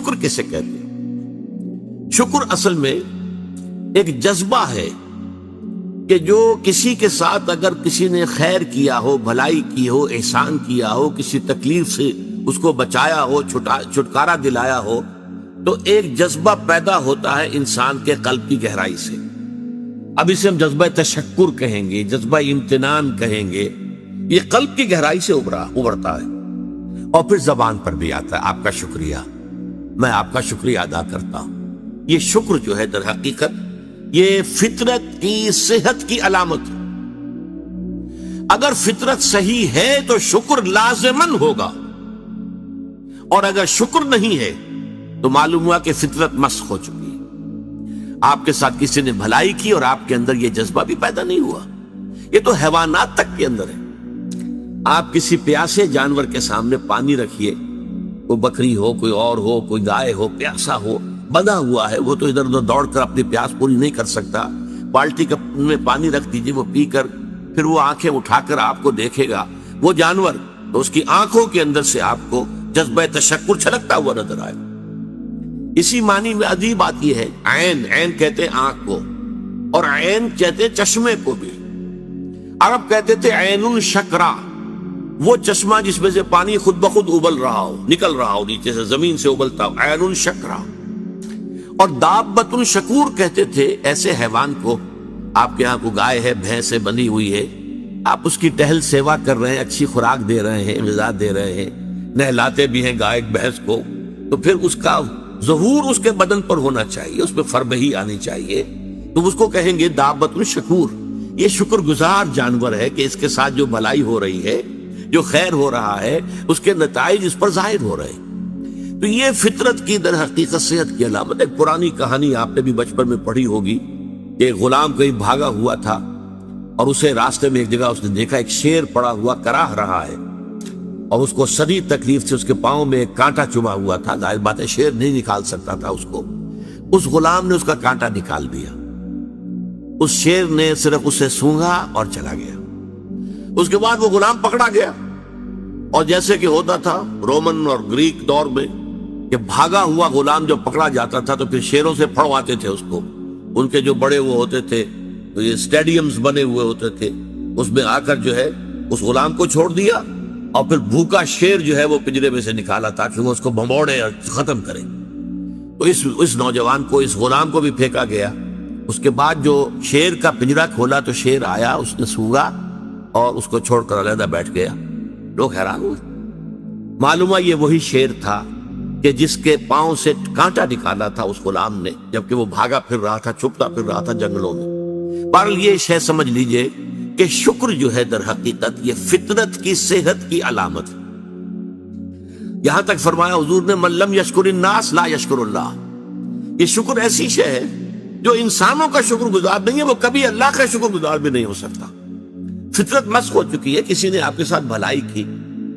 شکر کسے کہتے ہیں؟ شکر اصل میں ایک جذبہ ہے کہ جو کسی کے ساتھ اگر کسی نے خیر کیا ہو، بھلائی کی ہو، احسان کیا ہو، کسی تکلیف سے اس کو بچایا ہو، چھٹکارا دلایا ہو، تو ایک جذبہ پیدا ہوتا ہے انسان کے قلب کی گہرائی سے. اب اسے ہم جذبہ تشکر کہیں گے، جذبہ امتنان کہیں گے. یہ قلب کی گہرائی سے ابھرتا ہے اور پھر زبان پر بھی آتا ہے. آپ کا شکریہ، میں آپ کا شکریہ ادا کرتا ہوں. یہ شکر جو ہے در حقیقت یہ فطرت کی صحت کی علامت ہے. اگر فطرت صحیح ہے تو شکر لازماً ہوگا، اور اگر شکر نہیں ہے تو معلوم ہوا کہ فطرت مسخ ہو چکی ہے. آپ کے ساتھ کسی نے بھلائی کی اور آپ کے اندر یہ جذبہ بھی پیدا نہیں ہوا. یہ تو حیوانات تک کے اندر ہے. آپ کسی پیاسے جانور کے سامنے پانی رکھیے، کوئی بکری ہو، کوئی اور ہو، کوئی گائے ہو، پیاسا ہو، بندھا ہوا ہے، وہ تو ادھر ادھر دوڑ کر اپنی پیاس پوری نہیں کر سکتا. بالٹی میں پانی رکھ دیجیے، وہ پی کر پھر وہ آنکھیں اٹھا کر آپ کو دیکھے گا. وہ جانور تو اس کی آنکھوں کے اندر سے آپ کو جذبہ تشکر چھلکتا ہوا نظر آئے. اسی معنی میں عجیب بات یہ ہے، عین کہتے ہیں آنکھ کو، اور عین کہتے ہیں چشمے کو بھی. عرب کہتے تھے عین شکرا، وہ چشمہ جس میں سے پانی خود بخود ابل رہا ہو، نکل رہا ہو، نیچے سے زمین سے ابلتا ہو، عین شکرا. اور دابۃ شکور کہتے تھے ایسے حیوان کو. آپ کے ہاں کو گائے ہے، بھینس ہے، بندھی ہوئی ہے، آپ اس کی ٹہل سیوا کر رہے ہیں، اچھی خوراک دے رہے ہیں، غذا دے رہے ہیں، نہلاتے بھی ہیں گائے بھینس کو، تو پھر اس کا ظہور اس کے بدن پر ہونا چاہیے، اس پہ فربہی آنی چاہیے. تو اس کو کہیں گے دابۃ شکور. یہ شکر گزار جانور ہے کہ اس کے ساتھ جو بھلائی ہو رہی ہے، جو خیر ہو رہا ہے، اس کے نتائج اس پر ظاہر ہو رہے ہیں. تو یہ فطرت کی در حقیقت صحت کی علامت. ایک پرانی کہانی آپ نے بھی بچپن میں پڑھی ہوگی کہ ایک غلام کہیں بھاگا ہوا تھا اور اسے راستے میں ایک جگہ اس نے دیکھا ایک شیر پڑا ہوا کراہ رہا ہے، اور اس کو شدید تکلیف سے اس کے پاؤں میں ایک کانٹا چبھا ہوا تھا. ظاہر بات ہے شیر نہیں نکال سکتا تھا اس کو. اس غلام نے اس کا کانٹا نکال دیا. اس شیر نے صرف اسے سونگھا اور چلا گیا. اس کے بعد وہ غلام پکڑا گیا، اور جیسے کہ ہوتا تھا رومن اور گریک دور میں کہ بھاگا ہوا غلام جب پکڑا جاتا تھا تو پھر شیروں سے پھڑواتے تھے اس کو. ان کے جو بڑے وہ ہوتے تھے، تو یہ اسٹیڈیمز بنے ہوئے ہوتے تھے، اس میں آ کر جو ہے اس غلام کو چھوڑ دیا، اور پھر بھوکا شیر جو ہے وہ پنجرے میں سے نکالا تاکہ وہ اس کو بھمبوڑے اور ختم کرے. تو اس نوجوان کو، اس غلام کو بھی پھینکا گیا. اس کے بعد جو شیر کا پنجرا کھولا تو شیر آیا، اس نے سونگا اور اس کو چھوڑ کر علیحدہ بیٹھ گیا. لوگ حیران ہوئے. معلوم ہے یہ وہی شیر تھا کہ جس کے پاؤں سے کانٹا نکالا تھا اس غلام نے، جبکہ وہ بھاگا پھر رہا تھا، چھپتا پھر رہا تھا جنگلوں میں. بہرحال یہ شے سمجھ لیجئے کہ شکر جو ہے در حقیقت یہ فطرت کی صحت کی علامت ہے. یہاں تک فرمایا حضور نے من لم یشکر الناس لا یشکر اللہ. یہ شکر ایسی شے ہے جو انسانوں کا شکر گزار نہیں ہے، وہ کبھی اللہ کا شکر گزار بھی نہیں ہو سکتا. فطرت مسخ ہو چکی ہے. کسی نے آپ کے ساتھ بھلائی کی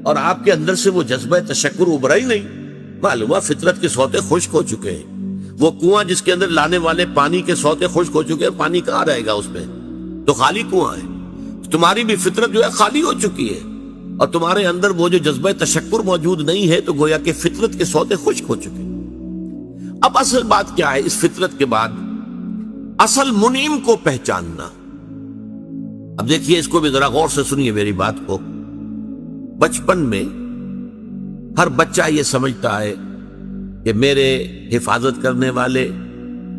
اور آپ کے اندر سے وہ جذبہ تشکر ابھرا ہی نہیں. معلوم ہے فطرت کے سوتے خشک ہو چکے ہیں. وہ کنواں جس کے اندر لانے والے پانی کے سوتے خشک ہو چکے ہیں، پانی کہاں رہے گا اس میں؟ تو خالی کنواں ہے. تمہاری بھی فطرت جو ہے خالی ہو چکی ہے، اور تمہارے اندر وہ جو جذبہ تشکر موجود نہیں ہے، تو گویا کہ فطرت کے سوتے خشک ہو چکے. اب اصل بات کیا ہے؟ اس فطرت کے بعد اصل منعم کو پہچاننا. اب دیکھیے اس کو بھی ذرا غور سے سنیے میری بات کو. بچپن میں ہر بچہ یہ سمجھتا ہے کہ میرے حفاظت کرنے والے،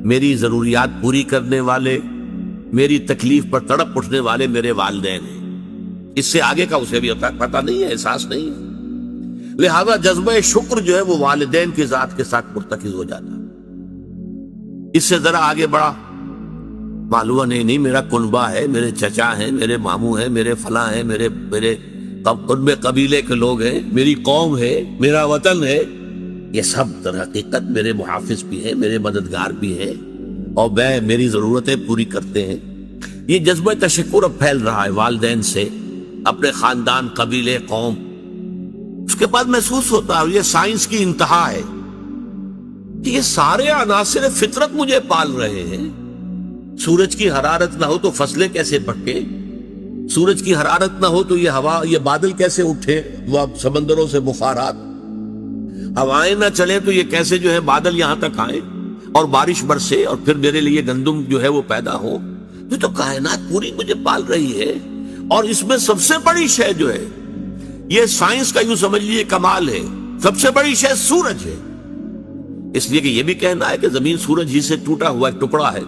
میری ضروریات پوری کرنے والے، میری تکلیف پر تڑپ اٹھنے والے میرے والدین ہیں. اس سے آگے کا اسے بھی پتہ نہیں ہے، احساس نہیں ہے. لہذا جذبہ شکر جو ہے وہ والدین کی ذات کے ساتھ مرتکز ہو جاتا. اس سے ذرا آگے بڑھا، معلوم نہیں میرا کنبہ ہے، میرے چچا ہیں، میرے ماموں ہیں، میرے فلاں ہیں، میرے کنبے قبیلے کے لوگ ہیں، میری قوم ہے، میرا وطن ہے. یہ سب در حقیقت میرے محافظ بھی ہیں، میرے مددگار بھی ہیں، اور میری ضرورتیں پوری کرتے ہیں. یہ جذبہ تشکر اب پھیل رہا ہے والدین سے، اپنے خاندان، قبیلے، قوم. اس کے بعد محسوس ہوتا ہے یہ سائنس کی انتہا ہے کہ یہ سارے عناصر فطرت مجھے پال رہے ہیں. سورج کی حرارت نہ ہو تو فصلیں کیسے پکے؟ سورج کی حرارت نہ ہو تو یہ ہوا، یہ بادل کیسے اٹھے، وہ سمندروں سے بخارات؟ ہوائیں نہ چلے تو یہ کیسے جو ہے بادل یہاں تک آئے اور بارش برسے اور پھر میرے لیے گندم جو ہے وہ پیدا ہو. یہ تو کائنات پوری مجھے پال رہی ہے. اور اس میں سب سے بڑی شے جو ہے، یہ سائنس کا یوں سمجھ لیجیے کمال ہے، سب سے بڑی شے سورج ہے. اس لیے کہ یہ بھی کہنا ہے کہ زمین سورج ہی سے ٹوٹا ہوا ایک ٹکڑا ہے،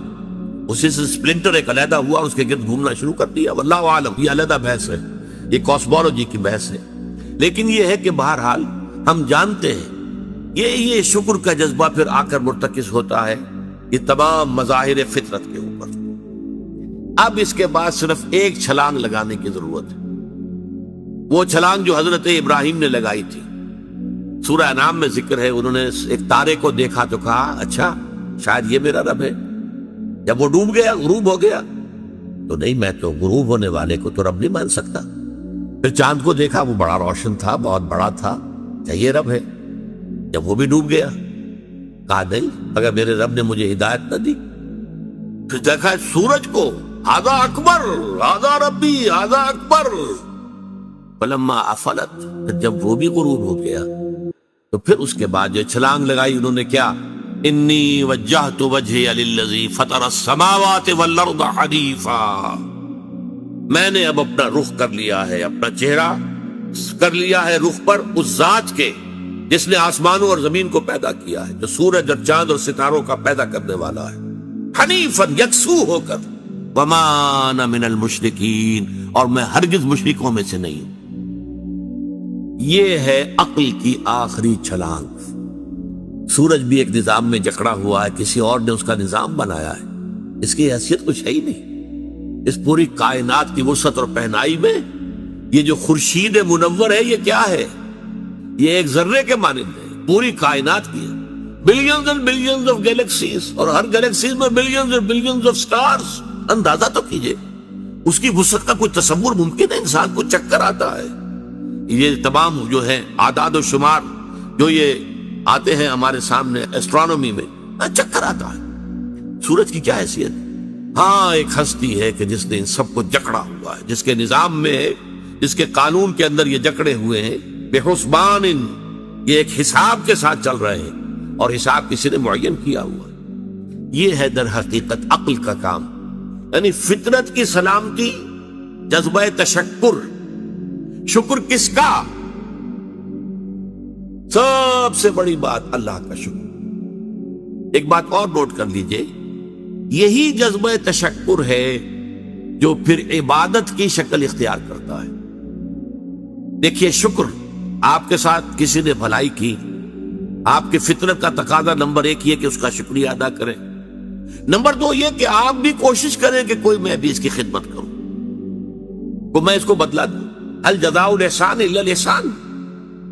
اسی سے سپلنٹر ایک علیحدہ ہوا اور اس کے گرد گھومنا شروع کر دیا. واللہ عالم، یہ علیحدہ بحث ہے، یہ کاسمولوجی کی بحث ہے. لیکن یہ ہے کہ بہرحال ہم جانتے ہیں یہ شکر کا جذبہ پھر آ کر مرتکز ہوتا ہے یہ تمام مظاہر فطرت کے اوپر. اب اس کے بعد صرف ایک چھلانگ لگانے کی ضرورت ہے، وہ چھلانگ جو حضرت ابراہیم نے لگائی تھی. سورہ انعام میں ذکر ہے، انہوں نے ایک تارے کو دیکھا تو کہا اچھا شاید یہ میرا رب ہے. جب وہ ڈوب گیا، غروب ہو گیا، تو نہیں میں تو غروب ہونے والے کو تو رب نہیں مان سکتا. پھر چاند کو دیکھا، وہ بڑا روشن تھا، بہت بڑا تھا، یہ رب ہے. جب وہ بھی ڈوب گیا، کہا نہیں اگر میرے رب نے مجھے ہدایت نہ دی. پھر دیکھا سورج کو، ھذا اکبر، ھذا ربی، ھذا اکبر. فلما افلت، جب وہ بھی غروب ہو گیا تو پھر اس کے بعد جو چھلانگ لگائی انہوں نے کیا، انی وجہت وجہی للذی فطر السماوات والارض حنیفا. میں نے اب اپنا رخ کر لیا ہے، اپنا چہرہ کر لیا ہے رخ پر اس ذات کے جس نے آسمانوں اور زمین کو پیدا کیا ہے، جو سورج اور چاند اور ستاروں کا پیدا کرنے والا ہے. حنیفا، یکسو ہو کر. وما انا من المشرکین، اور میں ہرگز مشرکوں میں سے نہیں ہوں. یہ ہے عقل کی آخری چھلانگ. سورج بھی ایک نظام میں جکڑا ہوا ہے، کسی اور نے اس کا نظام بنایا ہے، اس کی حیثیت کچھ ہے ہی نہیں. اس پوری کائنات کی وسعت اور پہنائی میں یہ جو خورشید منور ہے یہ کیا ہے؟ یہ ایک ذرے کے مانند ہے. پوری کائنات کی billions and billions of galaxies, اور ہر گیلیکسیز میں billions and billions of stars. اندازہ تو کیجئے اس کی وسعت کا کوئی تصور ممکن ہے؟ انسان کو چکر آتا ہے. یہ تمام جو ہے اعداد و شمار جو یہ آتے ہیں ہمارے سامنے ایسٹرونومی میں، چکر آتا ہے. سورج کی کیا حیثیت؟ ہاں ایک ہستی ہے کہ جس نے ان سب کو جکڑا ہوا ہے، جس کے نظام میں ہے، جس کے قانون کے اندر یہ جکڑے ہوئے ہیں. بے حسبان، یہ ایک حساب کے ساتھ چل رہے ہیں اور حساب کسی نے معین کیا ہوا ہے. یہ ہے در حقیقت عقل کا کام، یعنی فطرت کی سلامتی، جذبہ تشکر. شکر کس کا؟ سب سے بڑی بات اللہ کا شکر. ایک بات اور نوٹ کر لیجئے، یہی جذبہ تشکر ہے جو پھر عبادت کی شکل اختیار کرتا ہے. دیکھیے شکر، آپ کے ساتھ کسی نے بھلائی کی، آپ کی فطرت کا تقاضا نمبر ایک یہ کہ اس کا شکریہ ادا کریں. نمبر دو یہ کہ آپ بھی کوشش کریں کہ کوئی میں بھی اس کی خدمت کروں، کو میں اس کو بدلا دوں. هل جزاء الاحسان الا الاحسان،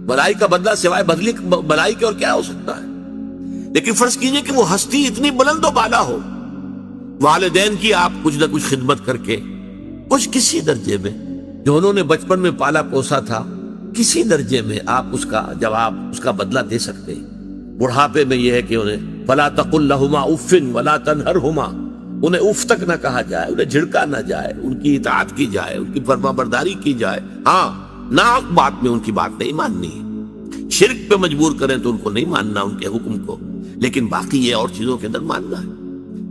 بھلائی کا بدلہ سوائے بھلائی کے اور کیا ہو سکتا ہے؟ لیکن فرض کیجئے کہ وہ ہستی اتنی بلند و بالا ہو، والدین کی آپ کچھ نہ کچھ خدمت کر کے کچھ کسی درجے میں، جو انہوں نے بچپن میں پالا پوسا تھا، کسی درجے میں آپ اس کا جواب، اس کا بدلہ دے سکتے ہیں. بڑھاپے میں یہ ہے کہ انہیں فلا تقل لهما اف ولا تنهرهما، انہیں اف تک نہ کہا جائے، انہیں جھڑکا نہ جائے، ان کی اطاعت کی جائے، ان کی فرما برداری کی جائے. ہاں ناحق بات میں ان کی بات نہیں ماننی ہے، شرک پہ مجبور کریں تو ان کو نہیں ماننا ان کے حکم کو، لیکن باقی یہ اور چیزوں کے اندر ماننا ہے.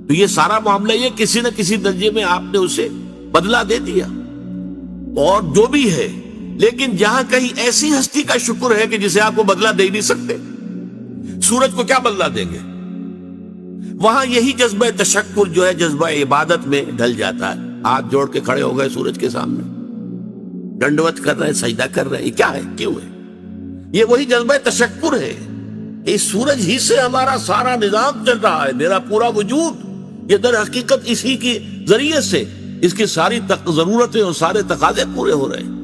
تو یہ سارا معاملہ یہ کسی نہ کسی درجے میں آپ نے اسے بدلہ دے دیا اور جو بھی ہے. لیکن جہاں کہیں ایسی ہستی کا شکر ہے کہ جسے آپ کو بدلہ دے نہیں سکتے، سورج کو کیا بدلہ دیں گے، وہاں یہی جذبہ تشکر جو ہے جذبہ عبادت میں ڈھل جاتا ہے. ہاتھ جوڑ کے کھڑے ہو گئے سورج کے سامنے، ڈنڈوت کر رہے ہیں، سجدہ کر رہے ہیں. یہ کیا ہے، کیوں ہے؟ یہ وہی جذبہ تشکر ہے. اس سورج ہی سے ہمارا سارا نظام چل رہا ہے، میرا پورا وجود یہ در حقیقت اسی کے ذریعے سے اس کی ساری ضرورتیں اور سارے تقاضے پورے ہو رہے ہیں.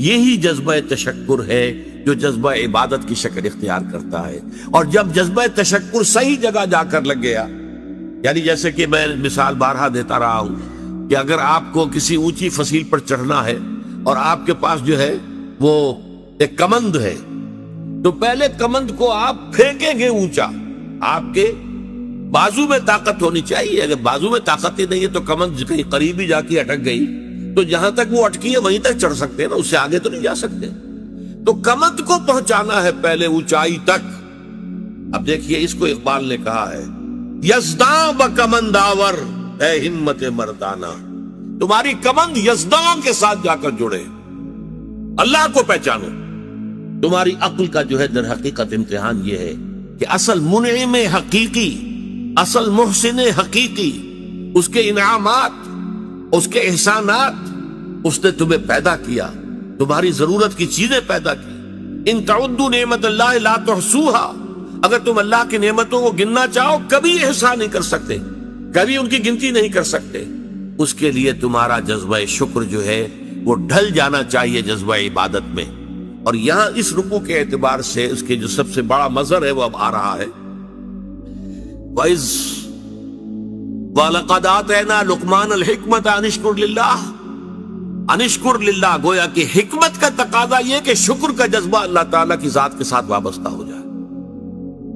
یہی جذبہ تشکر ہے جو جذبہ عبادت کی شکل اختیار کرتا ہے. اور جب جذبہ تشکر صحیح جگہ جا کر لگ گیا، یعنی جیسے کہ میں مثال بارہا دیتا رہا ہوں کہ اگر آپ کو کسی اونچی فصیل پر چڑھنا ہے اور آپ کے پاس جو ہے وہ ایک کمند ہے، تو پہلے کمند کو آپ پھینکیں گے اونچا. آپ کے بازو میں طاقت ہونی چاہیے. اگر بازو میں طاقت ہی نہیں ہے تو کمند کہیں قریب ہی جا کے اٹک گئی تو جہاں تک وہ اٹکی ہے وہیں تک چڑھ سکتے ہیں نا، اس سے آگے تو نہیں جا سکتے. تو کمند کو پہنچانا ہے پہلے اونچائی تک. اب دیکھیے اس کو اقبال نے کہا ہے یزداں بکمند آور اے ہمت مردانہ. تمہاری کمند یزداں کے ساتھ جا کر جڑے، اللہ کو پہچانو. تمہاری عقل کا جو ہے در حقیقت امتحان یہ ہے کہ اصل منعم حقیقی، اصل محسن حقیقی، اس کے انعامات، اس کے احسانات، اس نے تمہیں پیدا کیا، تمہاری ضرورت کی چیزیں پیدا کی. ان تعدوا نعمت اللہ لا تحصوها، اگر تم اللہ کی نعمتوں کو گننا چاہو کبھی احسان نہیں کر سکتے، کبھی ان کی گنتی نہیں کر سکتے. اس کے لیے تمہارا جذبہ شکر جو ہے وہ ڈھل جانا چاہیے جذبہ عبادت میں. اور یہاں اس رکوع کے اعتبار سے اس کے جو سب سے بڑا مظہر ہے وہ اب آ رہا ہے. وَإِذْ وَلَقَدْ آتَيْنَا لُقْمَانَ الْحِكْمَةَ أَنِ اشْكُرْ لِلَّهِ، أَنِ اشْكُرْ لِلَّهِ، گویا کہ حکمت کا تقاضا یہ کہ شکر کا جذبہ اللہ تعالیٰ کی ذات کے ساتھ وابستہ ہو جائے.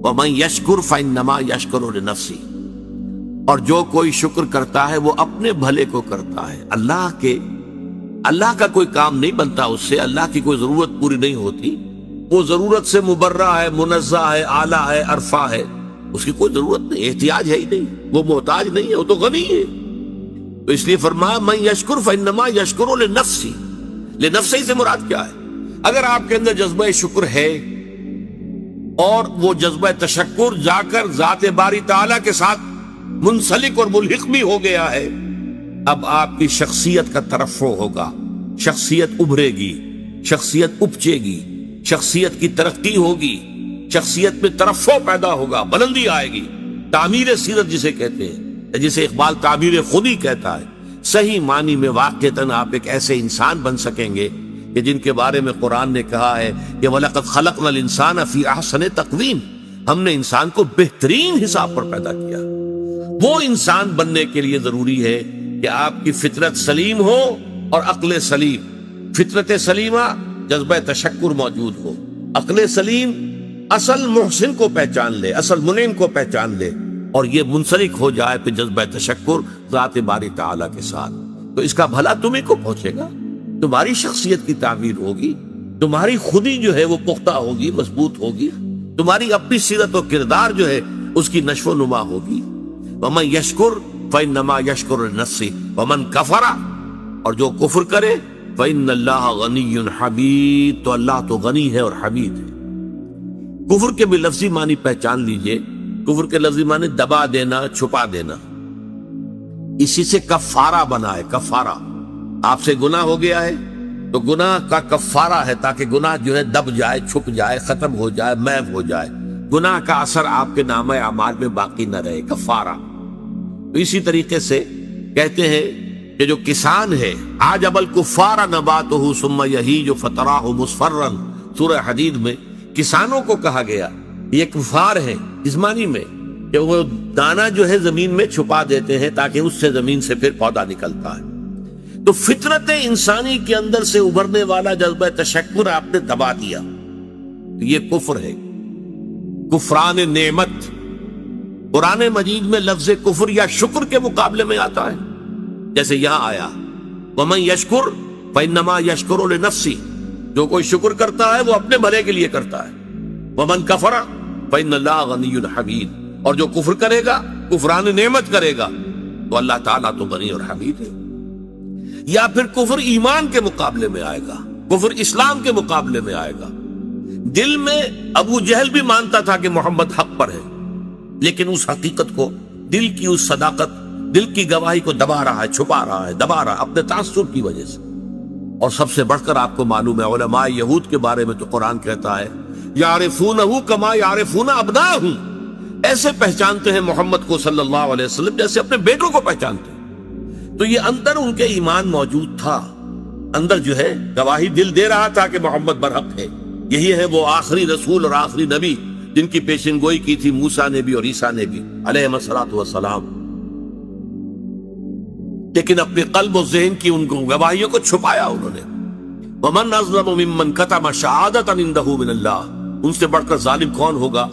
وَمَنْ يَشْكُرْ فَإِنَّمَا يَشْكُرُ لِنَفْسِهِ، اور جو کوئی شکر کرتا ہے وہ اپنے بھلے کو کرتا ہے. اللہ کا کوئی کام نہیں بنتا اس سے، اللہ کی کوئی ضرورت پوری نہیں ہوتی. وہ ضرورت سے مبرہ ہے، منزہ ہے، اعلیٰ ہے، عرفہ ہے، اس کی کوئی ضرورت نہیں، احتیاج ہے ہی نہیں، وہ محتاج نہیں ہے، وہ تو غنی ہے. تو اس لیے فرمایا من یشکر فانما یشکر لنفسہ. لنفسہ سے مراد کیا ہے؟ اگر آپ کے اندر جذبہ شکر ہے اور وہ جذبہ تشکر جا کر ذات باری تعالیٰ کے ساتھ منسلک اور ملحق بھی ہو گیا ہے، اب آپ کی شخصیت کا ترفع ہوگا، شخصیت ابھرے گی، شخصیت اپچے گی، شخصیت کی ترقی ہوگی، شخصیت میں ترفع پیدا ہوگا، بلندی آئے گی. تعمیر سیرت جسے کہتے ہیں، جسے اقبال تعمیر خودی کہتا ہے. صحیح معنی میں واقعتاً آپ ایک ایسے انسان بن سکیں گے کہ جن کے بارے میں قرآن نے کہا ہے کہ وَلَقَدْ خَلَقْنَا الْإِنسَانَ فِي أَحْسَنِ تَقْوِيمٍ، ہم نے انسان کو بہترین حساب پر پیدا کیا. وہ انسان بننے کے لیے ضروری ہے کہ آپ کی فطرت سلیم ہو اور عقل سلیم. فطرت سلیمہ جذبہ تشکر موجود ہو، عقل سلیم اصل محسن کو پہچان لے، اصل منعم کو پہچان لے، اور یہ منسلک ہو جائے پھر جذبہ تشکر ذات باری تعالیٰ کے ساتھ. تو اس کا بھلا تمہیں کو پہنچے گا، تمہاری شخصیت کی تعمیر ہوگی، تمہاری خودی جو ہے وہ پختہ ہوگی، مضبوط ہوگی، تمہاری اپنی سیرت و کردار جو ہے اس کی نشو و نما ہوگی. وَمَن يَشْكُرْ فَإِنَّمَا يَشْكُرُ لِنَفْسِهِ وَمَن كَفَرَ، اور جو کفر کرے فَإِنَّ اللَّهَ غَنِيٌّ حَمِيدٌ، تو اللہ تو غنی ہے اور حمید ہے. کفر کے بھی لفظی معنی پہچان لیجئے. کفر کے لفظی معنی دبا دینا، چھپا دینا. اسی سے کفارہ بنا ہے. کفارہ، آپ سے گناہ ہو گیا ہے تو گناہ کا کفارہ ہے تاکہ گناہ جو ہے دب جائے، چھپ جائے، ختم ہو جائے، محو ہو جائے، گناہ کا اثر آپ کے نامہ اعمال میں باقی نہ رہے. کفارہ. تو اسی طریقے سے کہتے ہیں کہ جو کسان ہے عجب الکفار نباتہ ثم یہیج فتراہ مصفرا، سورہ حدید میں کسانوں کو کہا گیا. یہ کفار ہیں اس معنی میں کہ وہ دانہ جو ہے زمین میں چھپا دیتے ہیں تاکہ اس سے زمین سے پھر پودا نکلتا ہے. تو فطرت انسانی کے اندر سے ابھرنے والا جذبہ تشکر آپ نے دبا دیا، یہ کفر ہے، کفران نعمت. قرآن مجید میں لفظ کفر یا شکر کے مقابلے میں آتا ہے، جیسے یہاں آیا وَمَن يَشْكُرْ فَإِنَّمَا يَشْكُرُ لِنَفْسِهِ، جو کوئی شکر کرتا ہے وہ اپنے بھلے کے لیے کرتا ہے. وَمَن كَفَرَ فَإِنَّ اللَّهَ غَنِيٌّ حَمِيدٌ، اور جو کفر کرے گا، کفران نعمت کرے گا، تو اللہ تعالیٰ تو غنی اور حمید ہے. یا پھر کفر ایمان کے مقابلے میں آئے گا، کفر اسلام کے مقابلے میں آئے گا. دل میں ابو جہل بھی مانتا تھا کہ محمد حق پر ہے، لیکن اس حقیقت کو، دل کی اس صداقت، دل کی گواہی کو دبا رہا ہے، چھپا رہا ہے، دبا رہا ہے اپنے تعصب کی وجہ سے. اور سب سے بڑھ کر آپ کو معلوم ہے علماء یہود کے بارے میں تو قرآن کہتا ہے یعرفونہ کما یعرفون ابناءہم، ایسے پہچانتے ہیں محمد کو صلی اللہ علیہ وسلم جیسے اپنے بیٹوں کو پہچانتے ہیں. تو یہ اندر ان کے ایمان موجود تھا، اندر جو ہے گواہی دل دے رہا تھا کہ محمد برحق ہے. یہی ہے وہ آخری رسول اور آخری نبی جن کی پیشن گوئی کی تھی موسیٰ نے بھی اور عیسیٰ نے بھی علیہم الصلوۃ والسلام. لیکن اپنے قلب و ذہن کی ان گواہیوں کو چھپایا انہوں نے. وَمَنْ أَظْلَمُ مِمَّنْ كَتَمَ شَهَادَةً عِندَهُ مِنَ اللَّهِ، ان سے بڑھ کر ظالم کون ہوگا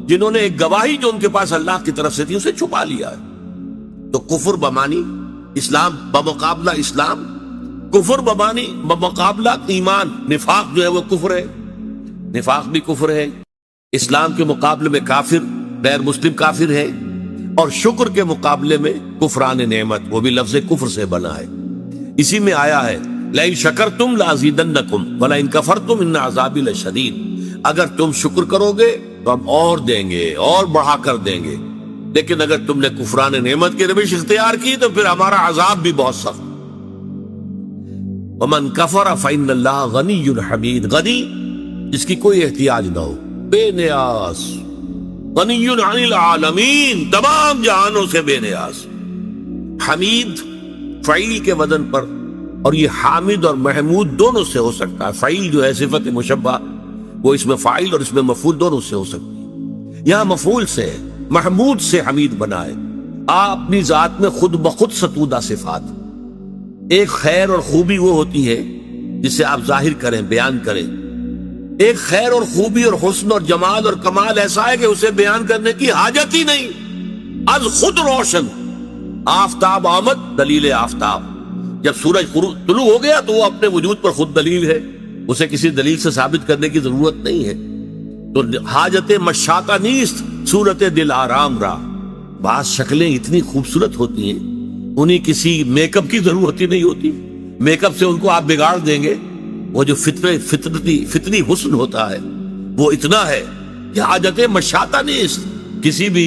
جنہوں نے ایک گواہی جو ان کے پاس اللہ کی طرف سے تھی اسے چھپا لیا ہے. تو کفر بمانی اسلام بمقابلہ اسلام، کفر بمانی بمقابلہ ایمان. نفاق جو ہے وہ کفر ہے، نفاق بھی کفر ہے، اسلام کے مقابلے میں کافر غیر مسلم کافر ہے، اور شکر کے مقابلے میں کفران نعمت، وہ بھی لفظ کفر سے بنا ہے۔ اسی میں آیا ہے لئن شکرتم لازیدنکم ولئن کفرتم ان عذابی لشدید، اگر تم شکر کرو گے تو ہم اور دیں گے، اور بڑھا کر دیں گے، لیکن اگر تم نے کفران نعمت کی روش اختیار کی تو پھر ہمارا عذاب بھی بہت سخت۔ ومن کفر فإن اللہ غنی حمید، غنی جس کی کوئی احتیاج نہ ہو، بے نیاز، غنی عن العالمین، تمام جہانوں سے بے نیاز۔ حمید فعیل کے وزن پر، اور یہ حامد اور محمود دونوں سے ہو سکتا ہے۔ فعیل جو ہے صفت مشبہ، وہ اس میں فاعل اور اس میں مفعول دونوں سے ہو سکتی ہے۔ یہاں مفعول سے ہے، محمود سے حمید بنائے۔ آپ اپنی ذات میں خود بخود ستودہ صفات، ایک خیر اور خوبی وہ ہوتی ہے جسے آپ ظاہر کریں، بیان کریں۔ ایک خیر اور خوبی اور حسن اور جمال اور کمال ایسا ہے کہ اسے بیان کرنے کی حاجت ہی نہیں، از خود روشن۔ آفتاب آمد، دلیل آفتاب، جب سورج طلوع ہو گیا تو وہ اپنے وجود پر خود دلیل ہے، اسے کسی دلیل سے ثابت کرنے کی ضرورت نہیں ہے۔ تو حاجت مشاطہ نیست، صورت دل آرام را۔ بعض شکلیں اتنی خوبصورت ہوتی ہیں، انہیں کسی میک اپ کی ضرورت ہی نہیں ہوتی، میک اپ سے ان کو آپ بگاڑ دیں گے۔ وہ جو فطری حسن ہوتا ہے وہ اتنا ہے کہ حاجت مشاطہ نیست، کسی بھی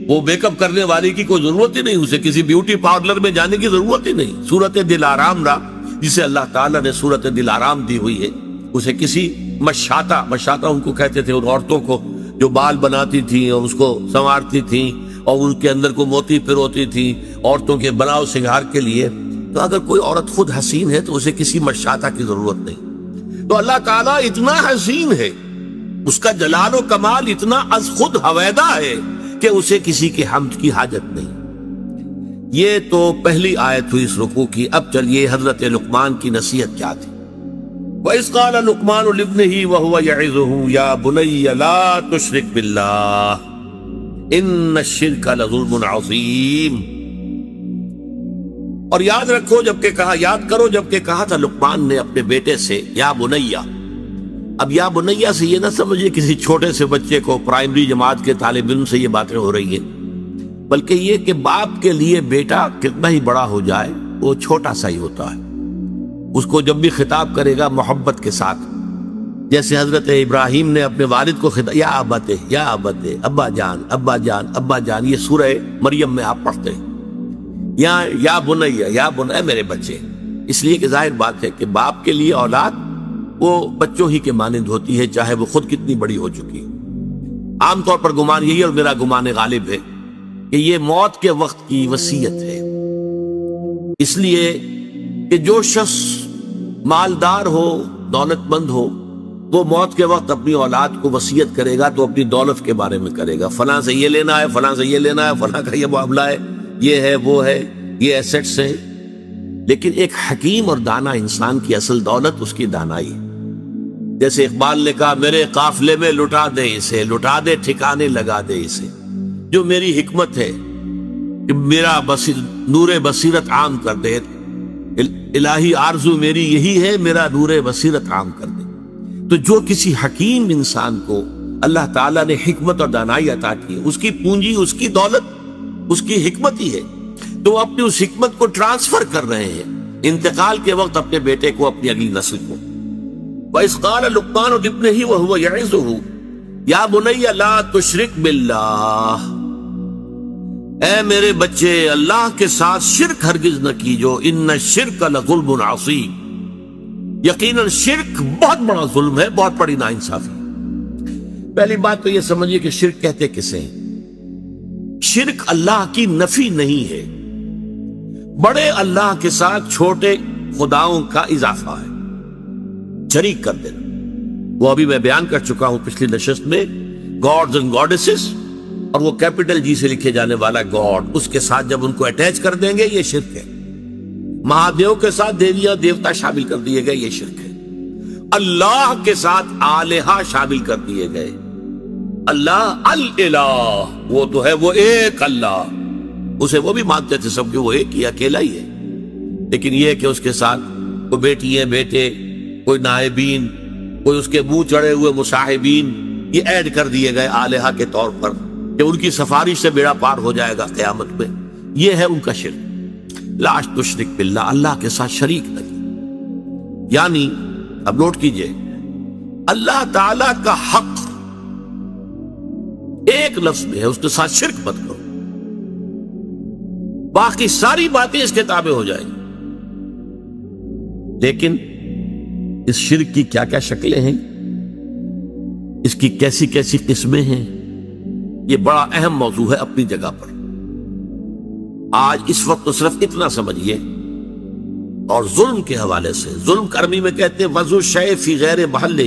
وہ میک اپ کرنے والی کی کوئی ضرورت ہی نہیں، اسے کسی بیوٹی پارلر میں جانے کی ضرورت ہی نہیں۔ صورت دل آرام را، جسے اللہ تعالیٰ نے صورت دل آرام دی ہوئی ہے، اسے کسی مشاطہ ان کو کہتے تھے، ان عورتوں کو جو بال بناتی تھیں اور اس کو سنوارتی تھیں اور ان کے اندر کو موتی پروتی تھیں عورتوں کے بناؤ سنگھار کے لیے۔ تو اگر کوئی عورت خود حسین ہے تو اسے کسی مشاطہ کی ضرورت نہیں۔ تو اللہ تعالیٰ اتنا حسین ہے، اس کا جلال و کمال اتنا از خود ہویدہ ہے کہ اسے کسی کے حمد کی حاجت نہیں۔ یہ تو پہلی آیت ہوئی اس رکوع کی۔ اب چلیے حضرت لقمان کی نصیحت کیا تھی۔ وَإِذْ قَالَ لُقْمَانُ لِابْنِهِ وَهُوَ يَعِظُهُ يَا بُنَيَّ لَا تُشْرِكْ بِاللَّهِ إِنَّ الشِّرْكَ لَظُلْمٌ عَظِيمٌ۔ اور یاد رکھو یاد کرو جب کہ کہا تھا لقمان نے اپنے بیٹے سے، یا بنیا۔ اب یا بنیا سے یہ نہ سمجھے کسی چھوٹے سے بچے کو، پرائمری جماعت کے طالب علم سے یہ باتیں ہو رہی ہیں، بلکہ یہ کہ باپ کے لیے بیٹا کتنا ہی بڑا ہو جائے وہ چھوٹا سا ہی ہوتا ہے۔ اس کو جب بھی خطاب کرے گا محبت کے ساتھ، جیسے حضرت ابراہیم نے اپنے والد کو خطاب، یا ابت، یا ابت، ابا جان، ابا جان، ابا جان، یہ سورہ مریم میں آپ پڑھتے ہیں، یا بنیا، یا بنیا میرے بچے۔ اس لیے کہ ظاہر بات ہے کہ باپ کے لیے اولاد وہ بچوں ہی کے مانند ہوتی ہے، چاہے وہ خود کتنی بڑی ہو چکی ہے۔ عام طور پر گمان یہی، اور میرا گمان غالب ہے، کہ یہ موت کے وقت کی وصیت ہے۔ اس لیے کہ جو شخص مالدار ہو، دولت مند ہو، وہ موت کے وقت اپنی اولاد کو وصیت کرے گا تو اپنی دولت کے بارے میں کرے گا، فلاں سے یہ لینا ہے، فلاں سے یہ لینا ہے، فلاں کا یہ معاملہ ہے، یہ ہے، وہ ہے، یہ ایسٹس ہیں۔ لیکن ایک حکیم اور دانا انسان کی اصل دولت اس کی دانائی ہے۔ جیسے اقبال نے کہا، میرے قافلے میں لٹا دے اسے، لٹا دے ٹھکانے لگا دے اسے، جو میری حکمت ہے کہ میرا نور بصیرت عام کر دے، الہی آرزو میری یہی ہے، میرا نور بصیرت عام کر دے۔ تو جو کسی حکیم انسان کو اللہ تعالیٰ نے حکمت اور دانائی عطا کی، اس کی پونجی، اس کی دولت، اس کی حکمت ہی ہے، تو وہ اپنی اس حکمت کو ٹرانسفر کر رہے ہیں انتقال کے وقت اپنے بیٹے کو، اپنی اگلی نسل کو۔ وَإِذْ قَالَ لُقْمَانُ لِابْنِهِ وَهُوَ يَعِظُهُ يَا بُنَيَّ لَا تُشْرِكْ بِاللَّهِ، اے میرے بچے اللہ کے ساتھ شرک ہرگز نہ کیجو، إِنَّ الشِّرْكَ لَظُلْمٌ عَظِيمٌ، یقیناً شرک بہت بڑا ظلم ہے، بہت بڑی ناانصافی۔ پہلی بات تو یہ سمجھیے کہ شرک کہتے کسے ہیں؟ شرک اللہ کی نفی نہیں ہے، بڑے اللہ کے ساتھ چھوٹے خداؤں کا اضافہ ہے، شریک کر دینا۔ وہ ابھی میں بیان کر چکا ہوں پچھلی نشست میں، گاڈز اینڈ گاڈیسز، اور وہ کیپٹل جی سے لکھے جانے والا گاڈ، اس کے ساتھ جب ان کو اٹیچ کر دیں گے یہ شرک ہے۔ مہادیو کے ساتھ دیویاں دیوتا شامل کر دیے گئے، یہ شرک ہے۔ اللہ کے ساتھ آلہہ شامل کر دیے گئے، اللہ الالہ، وہ تو ہے وہ ایک اللہ، اسے وہ بھی مانتے تھے سب کہ وہ ایک ہی اکیلا ہی ہے، لیکن یہ کہ اس کے ساتھ کوئی بیٹی ہے، بیٹے، کوئی نائبین، کوئی اس کے منہ چڑھے ہوئے مصاحبین یہ ایڈ کر دیے گئے آلہہ کے طور پر کہ ان کی سفارش سے بیڑا پار ہو جائے گا قیامت میں. یہ ہے ان کا شرک. لا تشرک باللہ، اللہ کے ساتھ شریک نہیں. یعنی اب نوٹ کیجئے، اللہ تعالی کا حق ایک لفظ میں ہے، اس کے ساتھ شرک مت کرو، باقی ساری باتیں اس کے تابع ہو جائیں گی. لیکن اس شرک کی کیا کیا شکلیں ہیں، اس کی کیسی کیسی قسمیں ہیں، یہ بڑا اہم موضوع ہے اپنی جگہ پر. آج اس وقت تو صرف اتنا سمجھیے. اور ظلم کے حوالے سے، ظلم عربی میں کہتے ہیں وضع شیء فی غیر محلہ،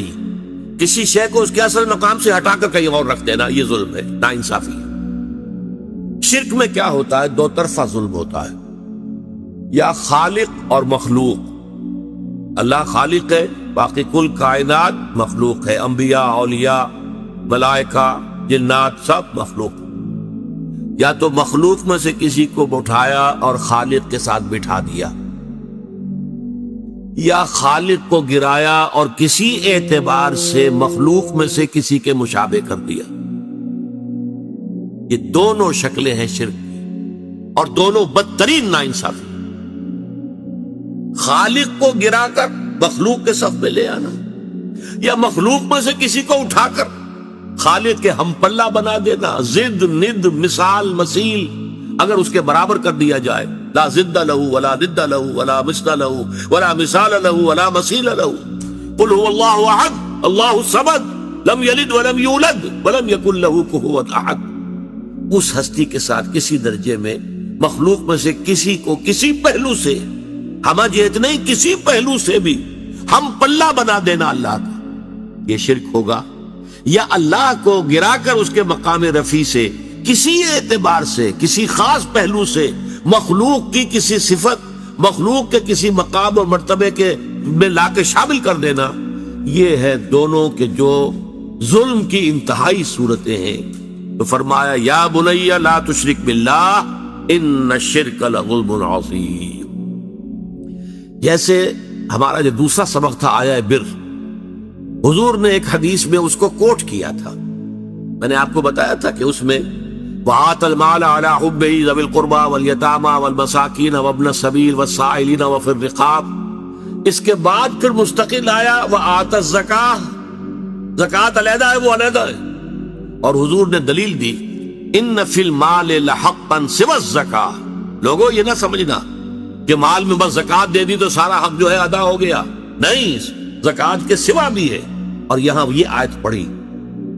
کسی شے کو اس کے اصل مقام سے ہٹا کر کہیں اور رکھ دینا، یہ ظلم ہے، ناانصافی ہے. شرک میں کیا ہوتا ہے؟ دو طرفہ ظلم ہوتا ہے، یا خالق اور مخلوق. اللہ خالق ہے، باقی کل کائنات مخلوق ہے، انبیاء، اولیاء، ملائکہ، جنات سب مخلوق. یا تو مخلوق میں سے کسی کو اٹھایا اور خالق کے ساتھ بٹھا دیا، یا خالق کو گرایا اور کسی اعتبار سے مخلوق میں سے کسی کے مشابہ کر دیا. یہ دونوں شکلیں ہیں شرک کی، اور دونوں بدترین ناانصافی. خالق کو گرا کر مخلوق کے صف میں لے آنا، یا مخلوق میں سے کسی کو اٹھا کر خالق کے ہم پلہ بنا دینا. ضد، ند، مثال، مثیل اگر اس کے برابر کر دیا جائے، لا ضد لہ ولا ند لہ ولا مثل لہ ولا مثال لہ ولا مثیل لہ. قل هو اللہ احد اللہ الصمد لم یلد ولم یولد ولم یکن لہ کفوا احد. اس ہستی کے ساتھ کسی درجے میں مخلوق میں سے کسی کو کسی پہلو سے، ہم جہت نہیں، کسی پہلو سے بھی ہم پلہ بنا دینا اللہ کا، یہ شرک ہوگا. یا اللہ کو گرا کر اس کے مقام رفیع سے کسی اعتبار سے، کسی خاص پہلو سے مخلوق کی کسی صفت، مخلوق کے کسی مقام اور مرتبے کے میں لا کے شامل کر دینا. یہ ہے دونوں کے جو ظلم کی انتہائی صورتیں ہیں. تو فرمایا یا بنی لا تشرک باللہ ان الشرک لظلم عظیم. جیسے ہمارا جو دوسرا سبق تھا آیا بر، حضور نے ایک حدیث میں اس کو کوٹ کیا تھا. میں نے آپ کو بتایا تھا کہ اس میں وَآتَ الْمَالَ عَلَىٰ حُبِّهِ ذَوِي الْقُرْبَىٰ وَالْيَتَامَىٰ وَالْمَسَاكِينَ وَابْنَ السَّبِيلِ وَالسَّائِلِينَ وَفِي الرِّقَابِ. اس کے بعد پھر مستقل آیا وَآتَ الزَّكَاةَ، زکوٰۃ علیحدہ ہے، وہ علیحدہ ہے. اور حضور نے دلیل دی ان فی المال لحقا سوى الزکاة. لوگوں یہ نہ سمجھنا کہ مال میں بس زکوٰۃ دے دی تو سارا حق جو ہے ادا ہو گیا، نہیں، زکوٰۃ کے سوا بھی ہے. اور یہاں یہ آیت پڑھی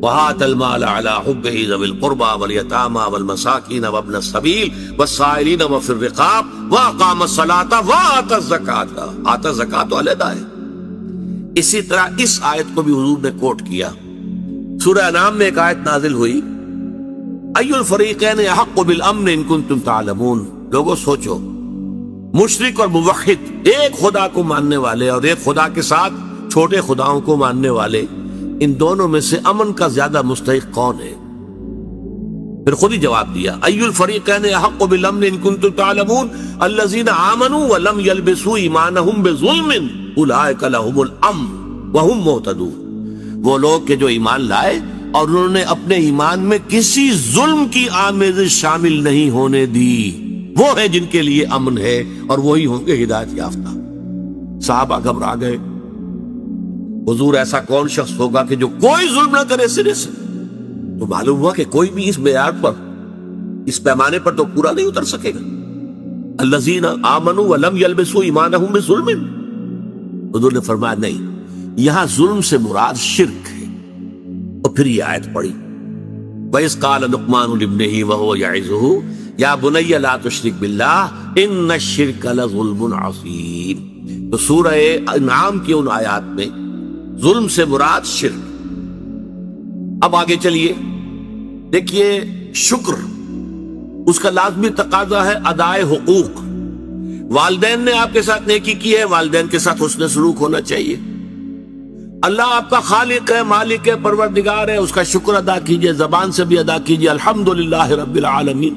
وَآتَ الْمَالَ عَلَىٰ حُبِّهِ ذَوِي الْقُرْبَىٰ وَالْيَتَامَىٰ وَالْمَسَاكِينَ وَابْنَ السَّبِيلِ وَالسَّائِلِينَ وَفِي الرِّقَابِ وَأَقَامَ الصَّلَاةَ وَآتَى الزَّكَاةَ. آتا زکوٰۃ تو علیحدہ ہے. اسی طرح اس آیت کو بھی حضور نے کوٹ کیا. سورہ انعام میں ایک آیت نازل ہوئی اَيُّ الْفَرِيقَيْنِ أَحَقُّ بِالْأَمْنِ إِن كُنتُمْ تَعْلَمُونَ. لوگوں سوچو، مشرک اور موحد، ایک خدا کو ماننے والے اور ایک خدا کے ساتھ چھوٹے خداؤں کو ماننے والے، ان دونوں میں سے امن کا زیادہ مستحق کون ہے؟ پھر خود ہی جواب دیا اَيُّ الْفَرِيقَيْنِ أَحَقُّ بِالْأَمْنِ إِن كُنتُمْ تَعْلَمُونَ الَّذِينَ آمَنُوا وَلَمْ يَلْبِسُوا إِيمَانَهُمْ بِظُلْمٍ أُولَٰئِكَ لَهُمُ الْأَمْنُ وَهُمْ مُهْتَدُونَ. وہ لوگ کہ جو ایمان لائے اور انہوں نے اپنے ایمان میں کسی ظلم کی آمیزش شامل نہیں ہونے دی، وہ ہے جن کے لیے امن ہے اور وہی ہوں گے ہدایت یافتہ. صحابہ گھبرا گئے. حضور ایسا کون شخص ہوگا کہ جو کوئی ظلم نہ کرے سرے سے؟ تو معلوم ہوا کہ کوئی بھی اس معیار پر، اس پیمانے پر تو پورا نہیں اتر سکے گا. الذین آمنوا ولم یلبسوا ایمانہم بظلم. حضور نے فرمایا نہیں، یہاں ظلم سے مراد شرک ہے. اور پھر یہ آیت پڑھی وَإِذْ قَالَ لُقْمَانُ لِابْنِهِ وَهُوَ يَعِظُهُ يَا بُنَيَّ لَا تُشْرِكْ بِاللَّهِ إِنَّ الشِّرْكَ لَظُلْمٌ عَظِيمٌ. تو سورہ انعام کی ان آیات میں ظلم سے مراد شرک. اب آگے چلیے، دیکھیے شکر، اس کا لازمی تقاضا ہے ادائے حقوق. والدین نے آپ کے ساتھ نیکی کی ہے، والدین کے ساتھ حسن سلوک ہونا چاہیے. اللہ آپ کا خالق ہے، مالک ہے، پروردگار ہے، اس کا شکر ادا کیجئے، زبان سے بھی ادا کیجئے الحمدللہ رب العالمین.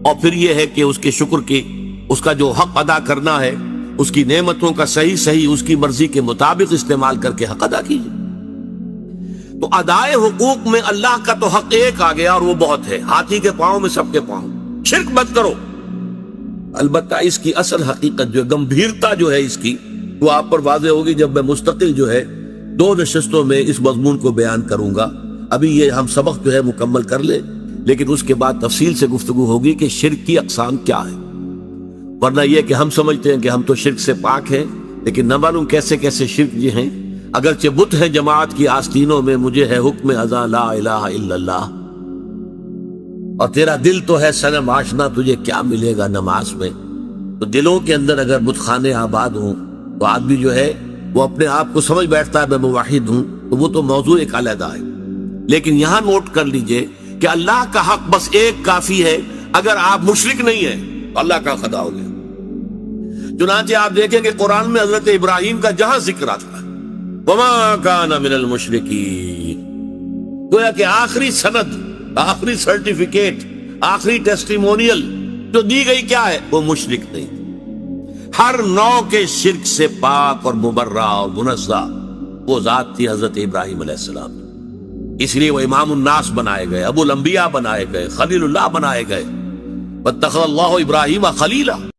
اور پھر یہ ہے کہ اس کے شکر کی، اس کا جو حق ادا کرنا ہے، اس کی نعمتوں کا صحیح اس کی مرضی کے مطابق استعمال کر کے حق ادا کیجئے. تو ادائے حقوق میں اللہ کا تو حق ایک آ گیا اور وہ بہت ہے، ہاتھی کے پاؤں میں سب کے پاؤں، شرک مت کرو۔ البتہ اس کی اصل حقیقت جو گمبھیرتا جو ہے اس کی، وہ آپ پر واضح ہوگی جب میں مستقل جو ہے 2 نشستوں میں اس مضمون کو بیان کروں گا۔ ابھی یہ ہم سبق جو ہے مکمل کر لیں، لیکن اس کے بعد تفصیل سے گفتگو ہوگی کہ شرک کی اقسام کیا ہے۔ ورنہ یہ کہ ہم سمجھتے ہیں کہ ہم تو شرک سے پاک ہیں، لیکن نہ معلوم کیسے کیسے شرک یہ ہیں۔ اگرچہ بت ہیں جماعت کی آستینوں میں، مجھے ہے حکم ازاں لا الہ الا اللہ، اور تیرا دل تو ہے صنم آشنا، تجھے کیا ملے گا نماز میں۔ تو دلوں کے اندر اگر بت خانے آباد ہوں تو آدمی جو ہے وہ اپنے آپ کو سمجھ بیٹھتا ہے میں موحد ہوں، تو وہ تو موضوع ایک علیحدہ ہے۔ لیکن یہاں نوٹ کر لیجئے کہ اللہ کا حق بس ایک کافی ہے۔ اگر آپ مشرک نہیں ہیں تو اللہ کا خدا ہو گیا۔ چنانچہ آپ دیکھیں کہ قرآن میں حضرت ابراہیم کا جہاں ذکر آتا ہے وَمَا كَانَ مِنَ الْمُشْرِكِينَ، گویا کہ آخری سند، آخری سرٹیفکیٹ، آخری ٹیسٹیمونیل جو دی گئی کیا ہے؟ وہ مشرک نہیں، ہر نوع کے شرک سے پاک اور مبرہ اور منزہ وہ ذات تھی حضرت ابراہیم علیہ السلام۔ اس لیے وہ امام الناس بنائے گئے، ابو الانبیاء بنائے گئے، خلیل اللہ بنائے گئے۔ وَاتَّخَذَ اللَّهُ إِبْرَاهِيمَ خَلِيلًا۔